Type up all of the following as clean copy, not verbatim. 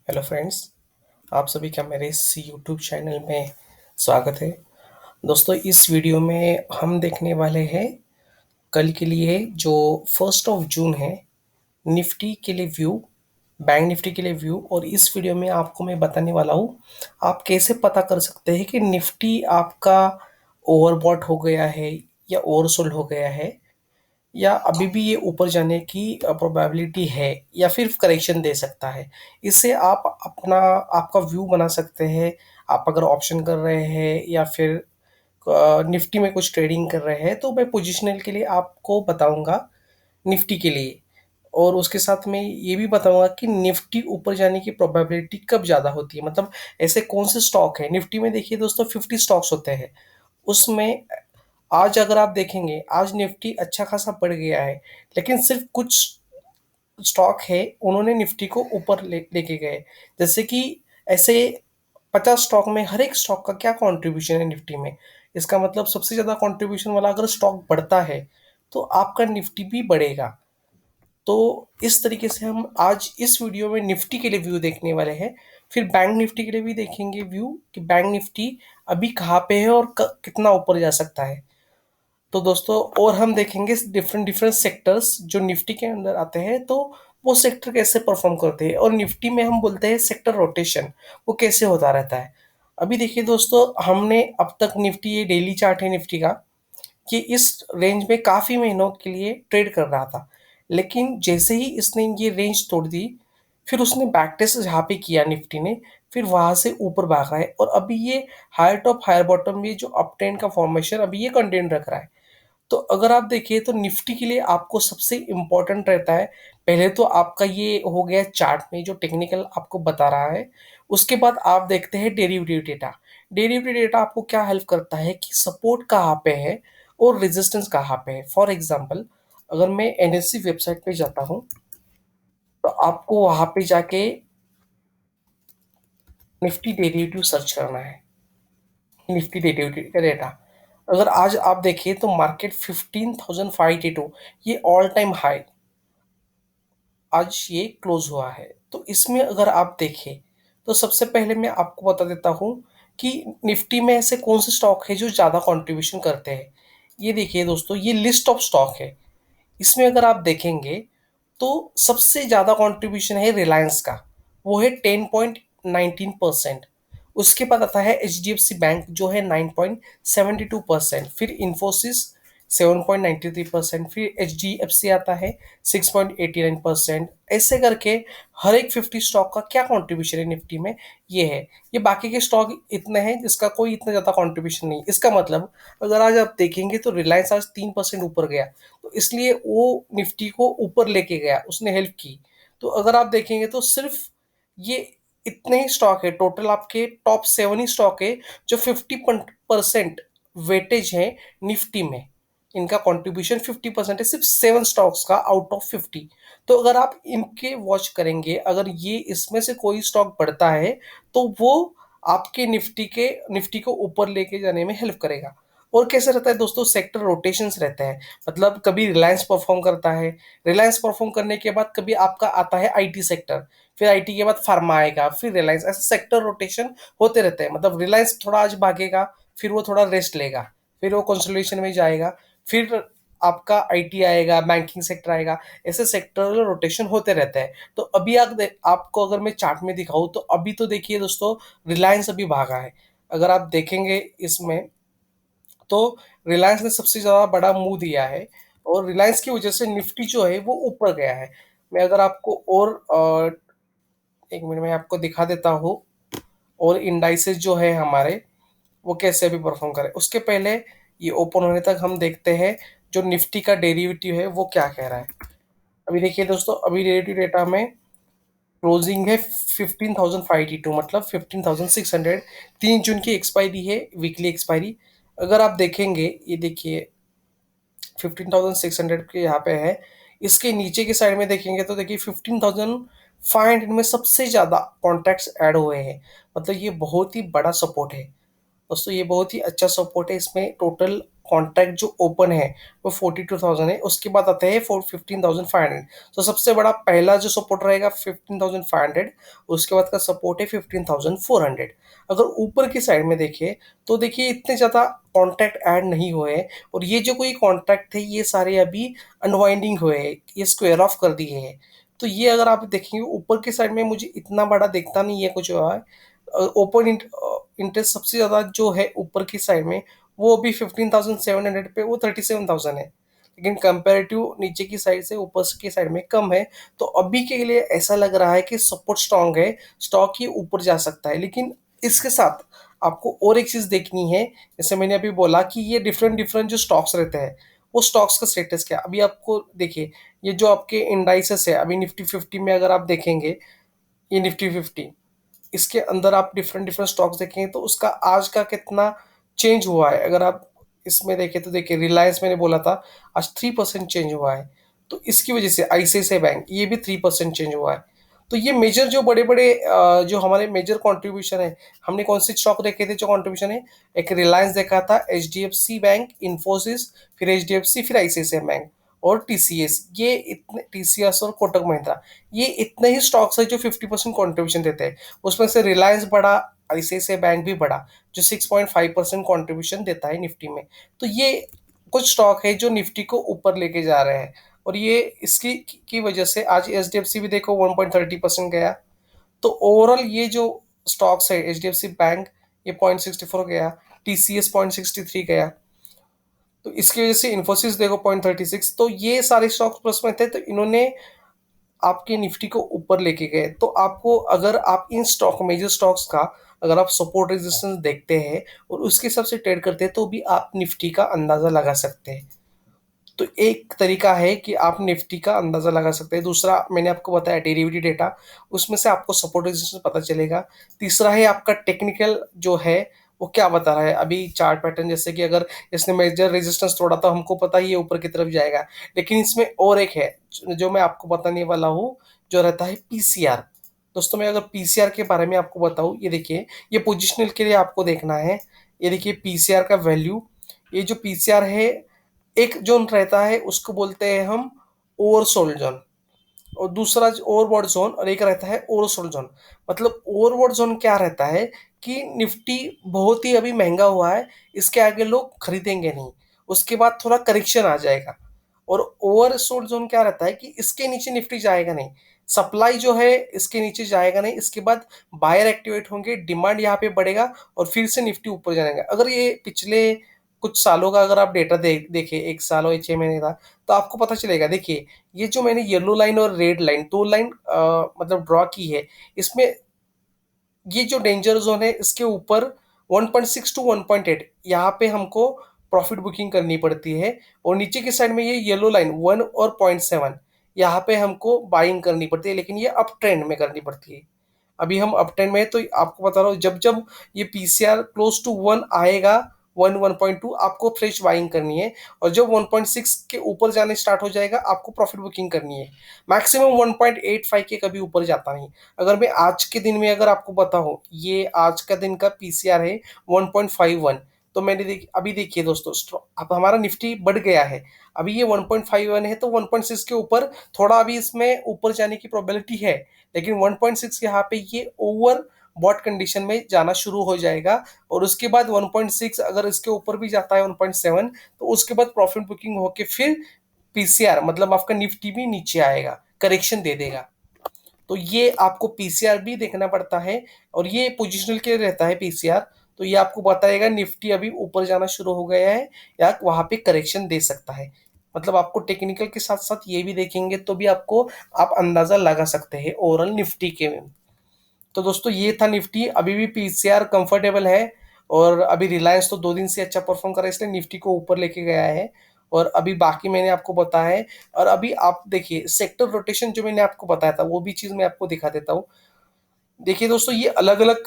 Hello friends. आप सभी का मेरे इस यूट्यूब चैनल में स्वागत है। दोस्तों, इस वीडियो में हम देखने वाले हैं कल के लिए जो 1 जून है, निफ्टी के लिए व्यू, बैंक निफ्टी के लिए व्यू। और इस वीडियो में आपको मैं बताने वाला हूँ आप कैसे पता कर सकते हैं कि निफ्टी आपका ओवरबॉट हो गया है या ओवरसोल्ड हो गया है, या अभी भी ये ऊपर जाने की प्रोबेबिलिटी है, या फिर करेक्शन दे सकता है। इससे आप अपना आपका व्यू बना सकते हैं। आप अगर ऑप्शन कर रहे हैं या फिर निफ्टी में कुछ ट्रेडिंग कर रहे हैं, तो मैं पोजिशनल के लिए आपको बताऊंगा निफ्टी के लिए। और उसके साथ में ये भी बताऊंगा कि निफ्टी ऊपर जाने की प्रोबेबिलिटी कब ज़्यादा होती है, मतलब ऐसे कौन से स्टॉक है। निफ्टी में देखिए दोस्तों, 50 स्टॉक्स होते हैं। उसमें आज अगर आप देखेंगे, आज निफ्टी अच्छा खासा बढ़ गया है, लेकिन सिर्फ कुछ स्टॉक है उन्होंने निफ्टी को ऊपर लेके गए। जैसे कि ऐसे 50 स्टॉक में हर एक स्टॉक का क्या कंट्रीब्यूशन है निफ्टी में। इसका मतलब सबसे ज़्यादा कंट्रीब्यूशन वाला अगर स्टॉक बढ़ता है तो आपका निफ्टी भी बढ़ेगा। तो इस तरीके से हम आज इस वीडियो में निफ्टी के लिए व्यू देखने वाले हैं। फिर बैंक निफ्टी के लिए भी देखेंगे व्यू कि बैंक निफ्टी अभी कहाँ पे है और कितना ऊपर जा सकता है। तो दोस्तों, और हम देखेंगे डिफरेंट डिफरेंट सेक्टर्स जो निफ्टी के अंदर आते हैं, तो वो सेक्टर कैसे परफॉर्म करते हैं। और निफ्टी में हम बोलते हैं सेक्टर रोटेशन, वो कैसे होता रहता है। अभी देखिए दोस्तों, हमने अब तक निफ्टी, ये डेली चार्ट है निफ्टी का, कि इस रेंज में काफ़ी महीनों के लिए ट्रेड कर रहा था। लेकिन जैसे ही इसने ये रेंज तोड़ दी, फिर उसने बैक टेस्ट जहाँ पे किया निफ्टी ने, फिर वहां से ऊपर भाग रहा है। और अभी ये हायर टॉप हायर बॉटम में जो अप ट्रेंड का फॉर्मेशन अभी ये कंटेन रख रहा है। तो अगर आप देखिए तो निफ्टी के लिए आपको सबसे इम्पोर्टेंट रहता है, पहले तो आपका ये हो गया चार्ट में जो टेक्निकल आपको बता रहा है। उसके बाद आप देखते हैं डेरिवेटिव डेटा। डेरिवेटिव डेटा आपको क्या हेल्प करता है कि सपोर्ट कहाँ पे है और रेजिस्टेंस कहाँ पे है। फॉर एग्जांपल, अगर मैं एनएससी वेबसाइट पे जाता हूँ, तो आपको वहां पे जाके निफ्टी डेरिवेटिव सर्च करना है। निफ्टी डेरिवेटिव का डेटा, अगर आज आप देखिए तो मार्केट 15,582, ये ऑल टाइम हाई आज ये क्लोज हुआ है। तो इसमें अगर आप देखें, तो सबसे पहले मैं आपको बता देता हूँ कि निफ्टी में ऐसे कौन से स्टॉक है जो ज़्यादा कंट्रीब्यूशन करते हैं। ये देखिए दोस्तों, ये लिस्ट ऑफ स्टॉक है। इसमें अगर आप देखेंगे तो सबसे ज़्यादा कंट्रीब्यूशन है रिलायंस का, वो है 10.19%। उसके बाद आता है H D F C bank जो है 9.72%। फिर इन्फोसिस 7.93%। फिर एच डी एफ सी आता है 6.89%। ऐसे करके हर एक 50 स्टॉक का क्या कंट्रीब्यूशन है निफ्टी में, ये है। ये बाकी के स्टॉक इतने हैं जिसका कोई इतना ज़्यादा कंट्रीब्यूशन नहीं। इसका मतलब अगर आज आप देखेंगे तो रिलायंस आज 3% ऊपर गया, तो इसलिए वो निफ्टी को ऊपर लेके गया, उसने हेल्प की। तो अगर आप देखेंगे तो सिर्फ ये इतने ही स्टॉक है, टोटल आपके टॉप 7 ही स्टॉक है जो 50% वेटेज है निफ्टी में। इनका कंट्रीब्यूशन 50% है, सिर्फ 7 स्टॉक्स का आउट ऑफ 50। तो अगर आप इनके वॉच करेंगे, अगर ये इसमें से कोई स्टॉक बढ़ता है तो वो आपके निफ्टी को ऊपर लेके जाने में हेल्प करेगा। और कैसे रहता है दोस्तों, सेक्टर रोटेशंस रहते हैं। मतलब कभी रिलायंस परफॉर्म करता है, रिलायंस परफॉर्म करने के बाद कभी आपका आता है आईटी सेक्टर, फिर आईटी के बाद फार्मा आएगा, फिर रिलायंस, ऐसे सेक्टर रोटेशन होते रहते हैं। मतलब रिलायंस थोड़ा आज भागेगा, फिर वो थोड़ा रेस्ट लेगा, फिर वो कंसोलिडेशन में जाएगा, फिर आपका आईटी आएगा, बैंकिंग सेक्टर आएगा। ऐसे सेक्टरल रोटेशन होते रहते हैं। तो अभी आपको अगर मैं चार्ट में दिखाऊं, तो अभी तो देखिए दोस्तों, रिलायंस अभी भागा है। अगर आप देखेंगे इसमें, तो रिलायंस ने सबसे ज़्यादा बड़ा मुंह दिया है, और रिलायंस की वजह से निफ्टी जो है वो ऊपर गया है। मैं अगर आपको और 1 मिनट में आपको दिखा देता हूँ, और इंडाइसेस जो है हमारे, वो कैसे भी परफॉर्म करे। उसके पहले ये ओपन होने तक हम देखते हैं जो निफ्टी का डेरिवेटिव है वो क्या कह रहा है। अभी देखिए दोस्तों, अभी डेरिवेटिव डेटा में क्लोजिंग है 15,582, मतलब 15,600। 3 जून की एक्सपायरी है, वीकली एक्सपायरी। अगर आप देखेंगे, ये देखिए 15,600 के यहाँ पे है। इसके नीचे की साइड में देखेंगे तो देखिए 15,500 में सबसे ज़्यादा कॉन्ट्रैक्ट्स ऐड हुए हैं। मतलब ये बहुत ही बड़ा सपोर्ट है दोस्तों, ये बहुत ही अच्छा सपोर्ट है। इसमें टोटल कॉन्ट्रैक्ट जो ओपन है वो 42,000 है, उसके बाद आता है 15,500। तो सबसे बड़ा पहला जो सपोर्ट रहेगा 15,500, उसके बाद का सपोर्ट है 15,400। अगर ऊपर की साइड में देखें तो देखिए इतने ज़्यादा कॉन्ट्रैक्ट ऐड नहीं हुए हैं, और ये जो कोई कॉन्ट्रैक्ट थे ये सारे अभी अनवाइंडिंग हुए हैं, ये स्क्वायर ऑफ कर दिए हैं। तो ये अगर आप देखेंगे ऊपर की साइड में मुझे इतना बड़ा दिखता नहीं है कुछ हुआ है। ओपन इंटरेस्ट सबसे ज़्यादा जो है ऊपर की साइड में वो अभी 15,700 पे वो 37,000 है, लेकिन कंपेरेटिव नीचे की साइड से ऊपर की साइड में कम है। तो अभी के लिए ऐसा लग रहा है कि सपोर्ट स्ट्रांग है, स्टॉक ही ऊपर जा सकता है। लेकिन इसके साथ आपको और एक चीज़ देखनी है, जैसे मैंने अभी बोला कि ये डिफरेंट डिफरेंट जो स्टॉक्स रहते हैं वो स्टॉक्स का स्टेटस क्या है। अभी आपको देखिए ये जो आपके इंडाइसेस है, अभी निफ्टी 50 में अगर आप देखेंगे, ये निफ्टी 50, इसके अंदर आप डिफरेंट डिफरेंट स्टॉक्स देखेंगे तो उसका आज का कितना चेंज हुआ है। अगर आप इसमें देखें तो देखिए रिलायंस मैंने बोला था आज 3% चेंज हुआ है। तो इसकी वजह से आईसीआईसीआई बैंक ये भी 3% चेंज हुआ है। तो ये मेजर जो बड़े बड़े जो हमारे मेजर कंट्रीब्यूशन है, हमने कौन से स्टॉक देखे थे जो कंट्रीब्यूशन है, एक रिलायंस देखा था, H D F C bank, Infosys, फिर एच डी एफ सी, फिर आईसीआईसीआई बैंक और टीसीएस। ये इतने टीसीएस और कोटक महिंद्रा, ये इतने ही स्टॉक्स है जो 50% कॉन्ट्रीब्यूशन देते हैं। उसमें से रिलायंस बढ़ा, आईसीआईसीआई बैंक भी बढ़ा, जो 6.5% कॉन्ट्रीब्यूशन देता है निफ्टी में। तो ये कुछ स्टॉक है जो निफ्टी को ऊपर लेके जा रहे हैं, और ये इसकी की वजह से आज एच डी एफ सी भी देखो 1.30% गया। तो ओवरऑल ये जो स्टॉक्स है, H D F C bank ये 0.64 गया, टीसीएस 0.63 गया, तो इसकी वजह से इन्फोसिस देखो 0.36। तो ये सारे स्टॉक्स प्लस में थे, तो इन्होंने आपके निफ्टी को ऊपर लेके गए। तो आपको अगर आप इन स्टॉक मेजर स्टॉक्स का अगर आप सपोर्ट रेजिस्टेंस देखते हैं और उसके हिसाब से ट्रेड करते हैं तो भी आप निफ्टी का अंदाजा लगा सकते हैं। तो एक तरीका है कि आप निफ्टी का अंदाजा लगा सकते हैं। दूसरा मैंने आपको बताया डेरिवेटिव डेटा, उसमें से आपको सपोर्ट रेजिस्टेंस पता चलेगा। तीसरा है आपका टेक्निकल जो है वो क्या बता रहा है, अभी चार्ट पैटर्न, जैसे कि अगर इसने मेजर रेजिस्टेंस तोड़ा तो हमको पता ही है ऊपर की तरफ जाएगा। लेकिन इसमें और एक है जो मैं आपको बताने वाला हूँ, जो रहता है पीसीआर। दोस्तों मैं अगर पीसीआर के बारे में आपको बताऊँ, ये देखिए ये पोजिशनल के लिए आपको देखना है। ये देखिए पीसीआर का वैल्यू, ये जो पीसीआर है, एक जोन रहता है उसको बोलते हैं हम ओवरसोल्ड जोन, और दूसरा ओवरबॉट जोन, और एक रहता है ओवरसोल्ड जोन। मतलब ओवरबॉट जोन क्या रहता है कि निफ्टी बहुत ही अभी महंगा हुआ है, इसके आगे लोग खरीदेंगे नहीं, उसके बाद थोड़ा करेक्शन आ जाएगा। और ओवरसोल्ड जोन क्या रहता है कि इसके नीचे निफ्टी जाएगा नहीं, सप्लाई जो है इसके नीचे जाएगा नहीं, इसके बाद बायर एक्टिवेट होंगे, डिमांड यहाँ पे बढ़ेगा और फिर से निफ्टी ऊपर जाएगा। अगर ये पिछले कुछ सालों का अगर आप डेटा देखें, एक साल और 6 महीने का, तो आपको पता चलेगा। देखिए ये जो मैंने येलो लाइन और रेड लाइन दो लाइन मतलब ड्रॉ की है, इसमें ये जो डेंजर जोन है इसके ऊपर 1.6 टू 1.8 यहाँ पे हमको प्रॉफिट बुकिंग करनी पड़ती है, और नीचे की साइड में ये येलो लाइन 1 और 0.7 यहाँ पे हमको बाइंग करनी पड़ती है, लेकिन ये अप ट्रेंड में करनी पड़ती है। अभी हम अप ट्रेंड में है, तो आपको बता रहा हूँ जब जब ये पीसीआर क्लोज टू 1 आएगा, 1.2, आपको फ्रेश बाइंग करनी है, और जब 1.6 के ऊपर जाने स्टार्ट हो जाएगा आपको प्रॉफिट बुकिंग करनी है। मैक्सिमम 1.85 के कभी ऊपर जाता नहीं। अगर मैं आज के दिन में अगर आपको बताऊं, ये आज का दिन का पीसीआर है 1.51। तो मैंने अभी देखिए दोस्तों, अब हमारा निफ्टी बढ़ गया है, अभी ये 1.51 है, तो 1.6 के ऊपर थोड़ा अभी इसमें ऊपर जाने की प्रोबेबिलिटी है, लेकिन 1.6 यहाँ पे ये ओवर बॉट कंडीशन में जाना शुरू हो जाएगा। और उसके बाद 1.6 अगर इसके ऊपर भी जाता है 1.7, तो उसके बाद प्रॉफिट बुकिंग होके फिर पीसीआर मतलब आपका निफ्टी भी नीचे आएगा, करेक्शन दे देगा। तो ये आपको पीसीआर भी देखना पड़ता है, और ये पोजिशनल के लिए रहता है पीसीआर। तो ये आपको बताएगा निफ्टी अभी ऊपर जाना शुरू हो गया है या वहां पे करेक्शन दे सकता है। मतलब आपको टेक्निकल के साथ साथ ये भी देखेंगे तो भी आपको आप अंदाजा लगा सकते हैं ओवरऑल निफ्टी के में। तो दोस्तों ये था निफ्टी, अभी भी पीसीआर कंफर्टेबल है, और अभी रिलायंस तो 2 दिन से अच्छा परफॉर्म कर रहा है इसलिए निफ्टी को ऊपर लेके गया है। और अभी बाकी मैंने आपको बताया है। और अभी आप देखिए सेक्टर रोटेशन जो मैंने आपको बताया था वो भी चीज़ मैं आपको दिखा देता हूँ। देखिए दोस्तों ये अलग अलग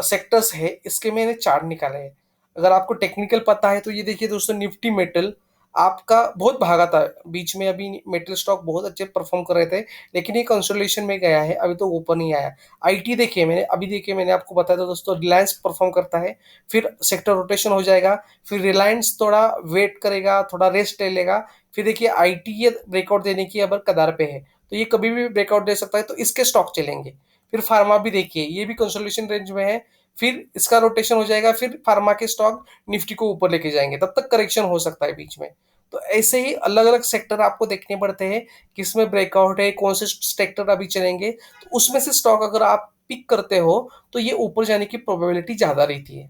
सेक्टर्स है, इसके मैंने चार्ट निकाले हैं। अगर आपको टेक्निकल पता है तो ये देखिए दोस्तों, निफ्टी मेटल आपका बहुत भागा था बीच में, अभी मेटल स्टॉक बहुत अच्छे परफॉर्म कर रहे थे, लेकिन ये कंसोलिडेशन में गया है, अभी तो ऊपर नहीं आया। आईटी देखिए मैंने अभी, देखिए मैंने आपको बताया था दोस्तों, रिलायंस परफॉर्म करता है, फिर सेक्टर रोटेशन हो जाएगा, फिर रिलायंस थोड़ा वेट करेगा, थोड़ा रेस्ट ले लेगा, फिर देखिए आईटी ये ब्रेकआउट देने की अब कगार पे है, तो ये कभी भी ब्रेकआउट दे सकता है, तो इसके स्टॉक चलेंगे। फिर फार्मा भी देखिए, ये भी कंसोलिडेशन रेंज में है, फिर इसका रोटेशन हो जाएगा, फिर फार्मा के स्टॉक निफ्टी को ऊपर लेके जाएंगे, तब तक करेक्शन हो सकता है बीच में। तो ऐसे ही अलग अलग सेक्टर आपको देखने पड़ते हैं, किसमें ब्रेकआउट है, कौन से सेक्टर अभी चलेंगे, तो उसमें से स्टॉक अगर आप पिक करते हो तो ये ऊपर जाने की प्रोबेबिलिटी ज्यादा रहती है।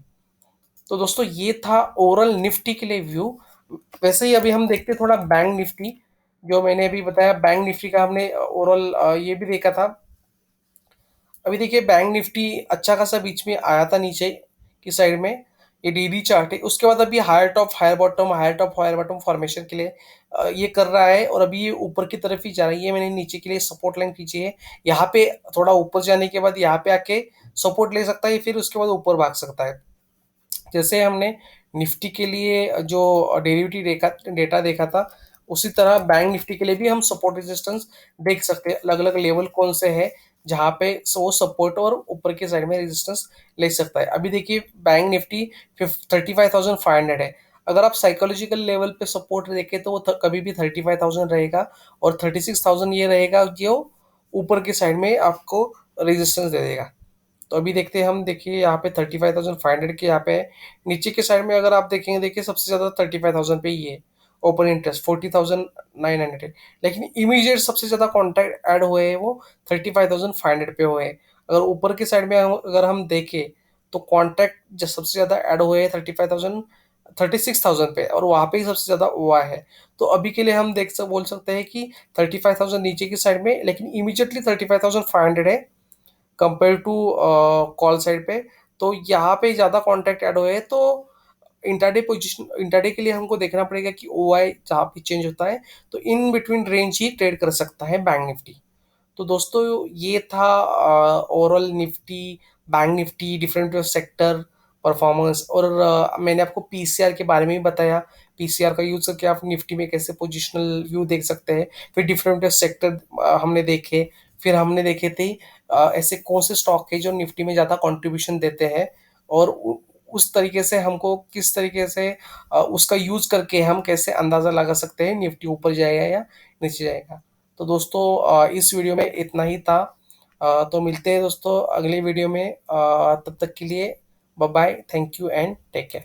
तो दोस्तों ये था ओवरऑल निफ्टी के लिए व्यू। वैसे ही अभी हम देखते हैं थोड़ा बैंक निफ्टी, जो मैंने अभी बताया बैंक निफ्टी का हमने ओवरऑल ये भी देखा था। अभी देखिए बैंक निफ्टी अच्छा खासा बीच में आया था नीचे की साइड में, ये डेली चार्ट है, उसके बाद अभी higher top higher bottom higher top higher bottom formation के लिए ये कर रहा है, और अभी ये ऊपर की तरफ ही जा रही है। मैंने नीचे के लिए सपोर्ट लाइन खींची है, यहाँ पे थोड़ा ऊपर जाने के बाद यहाँ पे आके सपोर्ट ले सकता है, फिर उसके बाद ऊपर भाग सकता है। जैसे हमने निफ्टी के लिए जो डेरिवेटिव देखा डेटा देखा था, उसी तरह बैंक निफ्टी के लिए भी हम सपोर्ट रेजिस्टेंस देख सकते हैं, अलग अलग लेवल कौन से हैं जहाँ पे वो सपोर्ट और ऊपर के साइड में रेजिस्टेंस ले सकता है। अभी देखिए बैंक निफ्टी 35,500 है, अगर आप साइकोलॉजिकल लेवल पे सपोर्ट देखें तो वो कभी भी 35,000 रहेगा, और 36,000 ये रहेगा जो ऊपर की साइड में आपको रेजिस्टेंस दे देगा। तो अभी देखते हैं हम, देखिए यहाँ पे 35,500 के यहाँ पे है। नीचे के साइड में अगर आप देखेंगे, देखिए सबसे ज्यादा 35,000 पे ही है ओपन इंटरेस्ट, 40,900 है, लेकिन इमीडिएट सबसे ज्यादा कॉन्टैक्ट ऐड हुए हैं वो 35,500 पे हुए हैं। अगर ऊपर की साइड में अगर हम देखें तो कॉन्टैक्ट जो सबसे ज्यादा ऐड हुए हैं 36,000 पे, और वहाँ पे ही सबसे ज्यादा हुआ है। तो अभी के लिए हम बोल सकते हैं कि 35,000 नीचे की साइड में, लेकिन इमीडिएटली 35,500 है कंपेयर टू कॉल साइड पे। तो यहाँ पे ज़्यादा कॉन्ट्रैक्ट ऐड हुए हैं, तो इंट्राडे पोजीशन, इंट्राडे के लिए हमको देखना पड़ेगा कि ओ आई जहाँ पे चेंज होता है, तो in between range he trade कर सकता है बैंक निफ्टी। तो दोस्तों ये था overall Nifty, bank Nifty, different sector performance, और मैंने आपको पीसीआर के बारे में भी बताया, पीसीआर का यूज करके आप निफ्टी में कैसे पोजिशनल व्यू देख सकते हैं। फिर डिफरेंट सेक्टर हमने देखे, फिर हमने देखे थे ऐसे कौन से स्टॉक है जो निफ्टी में ज़्यादा कंट्रीब्यूशन देते हैं, और उस तरीके से हमको किस तरीके से उसका यूज करके हम कैसे अंदाज़ा लगा सकते हैं निफ्टी ऊपर जाएगा या नीचे जाएगा। तो दोस्तों इस वीडियो में इतना ही था। तो मिलते हैं दोस्तों अगले वीडियो में, तब तक के लिए bye bye, thank you and take care.